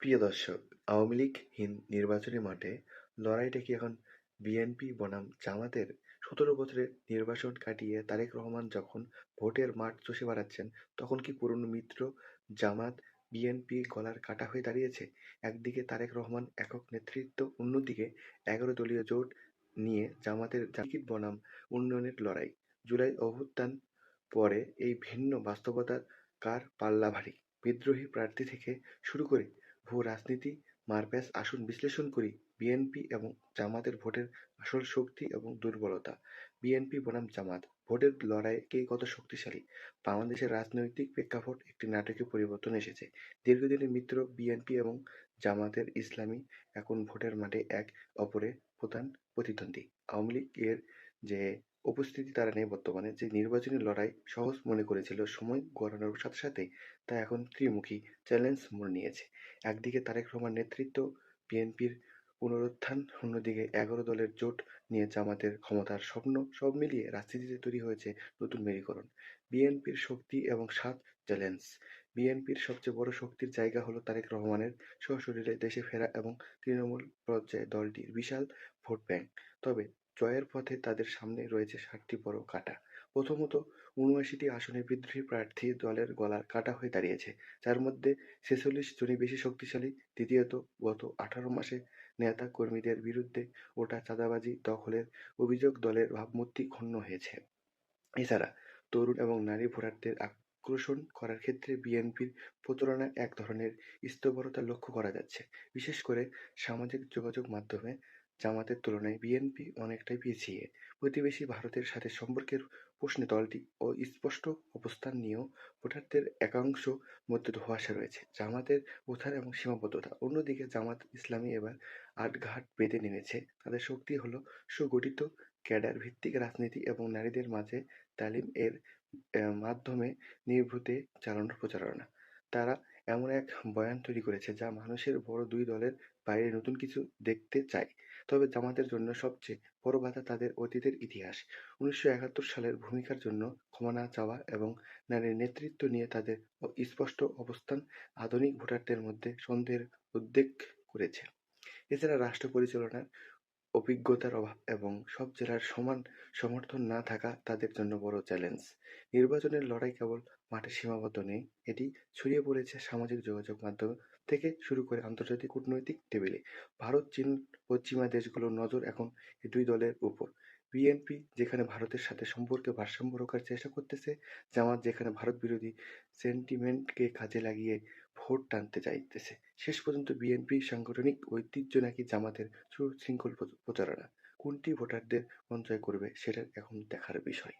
প্রিয় দর্শক, আওয়ামী লীগহীন নির্বাচনী মাঠে লড়াইটা কি এখন বিএনপি বনাম জামাতের? ১৭ বছরের নির্বাসন কাটিয়ে তারেক রহমান যখন ভোটের মাঠ চষে বেড়াচ্ছেন, তখন কি পুরনো মিত্র জামাত বিএনপি গলার কাঁটা হয়ে দাঁড়িয়েছে? একদিকে তারেক রহমান একক নেতৃত্ব, অন্যদিকে ১১ দলীয় জোট নিয়ে জামাতের টিকিট বনাম উন্নয়নের লড়াই। জুলাই অভ্যুত্থান পরে এই ভিন্ন বাস্তবতার কার পাল্লা ভারী? বিদ্রোহী প্রার্থী থেকে শুরু করে ভূ-রাজনীতি মারপ্যাঁচ আসুন বিশ্লেষণ করি বিএনপি এবং জামাতের ভোটের আসল শক্তি এবং দুর্বলতা। বিএনপি বনাম জামাত ভোটের লড়াইয়ে কে কত শক্তিশালী? বাংলাদেশের রাজনৈতিক প্রেক্ষাপট একটি নাটকীয় পরিবর্তন এসেছে। দীর্ঘদিনের মিত্র বিএনপি এবং জামাতের ইসলামী এখন ভোটের মাঠে এক অপরের প্রধান প্রতিদ্বন্দ্বী। আওয়ামী লীগের যে উপস্থিতি তারা নেই বর্তমানে, যে নির্বাচনী লড়াই সহজ মনে করেছিল সময় গড়ানোর সাথে সাথে তা এখন ত্রিমুখী চ্যালেঞ্জ মোড় নিয়েছে। একদিকে তারেক রহমান নেতৃত্ব বিএনপির পুনরুত্থান, অন্যদিকে ১১ দলের জোট নিয়ে জামাতের ক্ষমতার স্বপ্ন, সব মিলিয়ে রাজনীতিতে তৈরি হয়েছে নতুন মেরুকরণ। বিএনপির শক্তি এবং সাত চ্যালেঞ্জ। বিএনপির সবচেয়ে বড় শক্তির জায়গা হলো তারেক রহমানের সশরীরে দেশে ফেরা এবং তৃণমূল পর্যায়ে দলটির বিশাল ভোট ব্যাংক। তবে জয়ের পথে তাদের সামনে রয়েছে ৭টি বড় কাঁটা। প্রথমত, ৭৯টি আসনে বিদ্রোহী প্রার্থী দলের গলার কাঁটা হয়ে দাঁড়িয়েছে, যার মধ্যে ৪৬ জনই বেশি শক্তিশালী। দ্বিতীয়ত, গত ১৮ মাসে নেতা কর্মীদের বিরুদ্ধে ওঠা চাঁদাবাজি দখলের অভিযোগ দলের ভাবমূর্তি ক্ষুণ্ণ হয়েছে। এছাড়া তরুণ এবং নারী ভোটারদের আকর্ষণ করার ক্ষেত্রে বিএনপির প্রচারণায় এক ধরনের স্থবিরতা লক্ষ্য করা যাচ্ছে। বিশেষ করে সামাজিক যোগাযোগ মাধ্যমে জামাতের তুলনায় বিএনপি অনেকটাই পিছিয়ে। প্রতিবেশী ভারতের সাথে সম্পর্কের প্রশ্নে দলটি অস্পষ্ট অবস্থান নিয়েও ভোটারদের একাংশ মধ্যে ধোঁয়াশা রয়েছে। জামাতের উত্থান এবং সীমাবদ্ধতা। অন্যদিকে জামাত ইসলামী এবার আটঘাট বেঁধে নেমেছে। তাদের শক্তি হলো সুগঠিত ক্যাডার ভিত্তিক রাজনীতি এবং নারীদের মাঝে তালিম এর মাধ্যমে নিভৃতে চালানোর প্রচারণা। তারা এমন এক বয়ান তৈরি করেছে যা মানুষের বড় দুই দলের বাইরে নতুন কিছু দেখতে চায়। তবে জামাতের জন্য সবচেয়ে বড় বাধা তাদের অতীতের ইতিহাস। ১৯৭১ সালের ভূমিকার জন্য ক্ষমা না চাওয়া এবং নারীর নেতৃত্ব নিয়ে তাদের স্পষ্ট অবস্থান আধুনিক ভোটারদের মধ্যে সন্দেহের উদ্রেক করেছে। এছাড়া রাষ্ট্র পরিচালনার অভিজ্ঞতার অভাব এবং সব জেলার সমান সমর্থন না থাকা তাদের জন্য বড় চ্যালেঞ্জ। নির্বাচনের লড়াই কেবল মাঠে সীমাবদ্ধ নেই, এটি ছড়িয়ে পড়েছে সামাজিক যোগাযোগ মাধ্যম থেকে শুরু করে আন্তর্জাতিক কূটনৈতিক টেবিলে। ভারত, চীন, পশ্চিমা দেশগুলোর নজর এখন এই দুই দলের উপর। বিএনপি যেখানে ভারতের সাথে সম্পর্কে ভারসাম্য রক্ষার চেষ্টা করতেছে, জামাত যেখানে ভারত বিরোধী সেন্টিমেন্টকে কাজে লাগিয়ে ভোট টানতে চাইতেছে। শেষ পর্যন্ত বিএনপির সাংগঠনিক ঐতিহ্য নাকি জামাতের সুশৃঙ্খল প্রচারণা, কোনটি ভোটারদের মন জয় করবে সেটা এখন দেখার বিষয়।